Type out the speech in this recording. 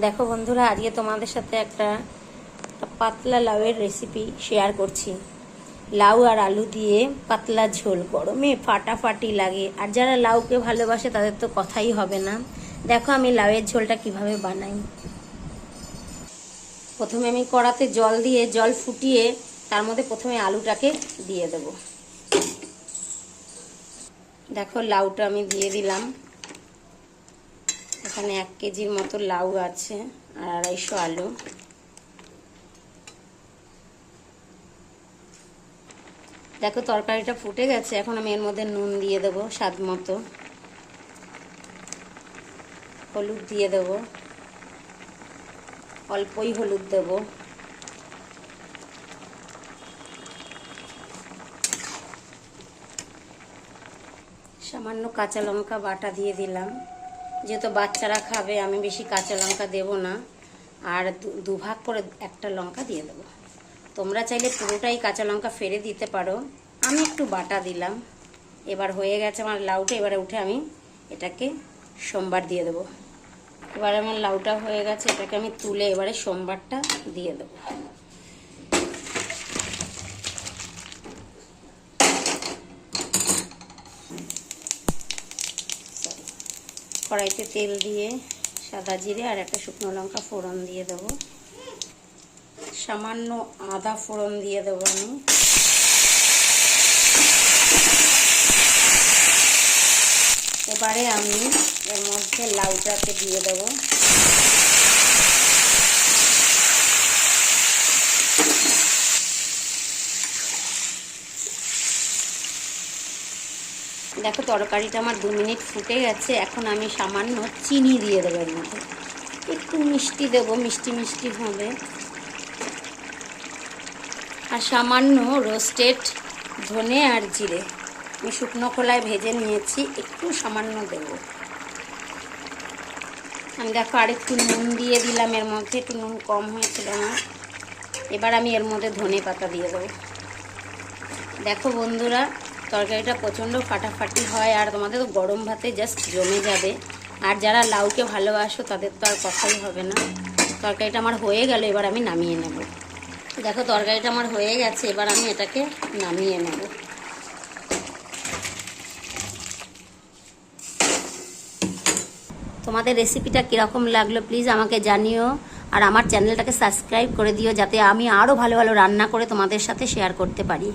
দেখো বন্ধুরা, আজকে তোমাদের সাথে একটা পাতলা লাউয়ের রেসিপি শেয়ার করছি। লাউ আর আলু দিয়ে পাতলা ঝোল, গরমে ফাটাফাটি লাগে। আর যারা লাউকে ভালোবাসে তাদের তো কথাই হবে না। দেখো আমি লাউয়ের ঝোলটা কিভাবে বানাই। প্রথমে আমি কড়াতে জল দিয়ে জল ফুটিয়ে তার মধ্যে প্রথমে আলুটাকে দিয়ে দেব। দেখো লাউটা আমি দিয়ে দিলাম। এখানে 1 কেজির মতো লাউ আছে আর 250 আলু। দেখো তরকারিটা ফুটে গেছে। এখন আমি এর মধ্যে নুন দিয়ে দেবো স্বাদ মতো, হলুদ দিয়ে দেব, অল্পই হলুদ দেব, সামান্য কাঁচা লঙ্কা বাটা দিয়ে দিলাম। যেহেতু বাচ্চারা খাবে আমি বেশি কাঁচা লঙ্কা দেব না, আর দুভাগ করে একটা লঙ্কা দিয়ে দেবো। তোমরা চাইলে পুরোটাই কাঁচা লঙ্কা ফেলে দিতে পারো, আমি একটু বাটা দিলাম। এবার হয়ে গেছে আমার লাউটা। এবারে উঠে আমি এটাকে সোমবার দিয়ে দেবো। এবারে আমার লাউটা হয়ে গেছে, এটাকে আমি তুলে এবারে সোমবারটা দিয়ে দেবো। কড়াইতে তেল দিয়ে সাদা জিরে আর একটা শুকনো লঙ্কা ফোড়ন দিয়ে দেবো। সামান্য আদা ফোড়ন দিয়ে দেবো আমি। এবারে আমি এর মধ্যে লাউটাকে দিয়ে দেবো। দেখো তরকারিটা আমার 2 মিনিট ফুটে গেছে। এখন আমি সামান্য চিনি দিয়ে দেবো এর মধ্যে। একটু মিষ্টি দেবো, মিষ্টি মিষ্টি হবে। আর সামান্য রোস্টেড ধনে আর জিরে আমি শুকনো খোলায় ভেজে নিয়েছি, একটু সামান্য দেব। আমি দেখো আর একটু নুন দিয়ে দিলাম এর মধ্যে, একটু নুন কম হয়েছিল আমার। এবার আমি এর মধ্যে ধনে পাতা দিয়ে দেবো। দেখো বন্ধুরা, তরকারিটা প্রচণ্ড ফাটাফাটি হয় আর তোমাদের তো গরম ভাতে জাস্ট জমে যাবে। আর যারা লাউকে ভালোবাসো তাদের তো আর কথাই হবে না। তরকারিটা আমার হয়ে গেল, এবার আমি নামিয়ে নেব। দেখো তরকারিটা আমার হয়ে গেছে, এবার আমি এটাকে নামিয়ে নেব। তোমাদের রেসিপিটা কীরকম লাগলো প্লিজ আমাকে জানিও। আর আমার চ্যানেলটাকে সাবস্ক্রাইব করে দিও, যাতে আমি আরও ভালো ভালো রান্না করে তোমাদের সাথে শেয়ার করতে পারি।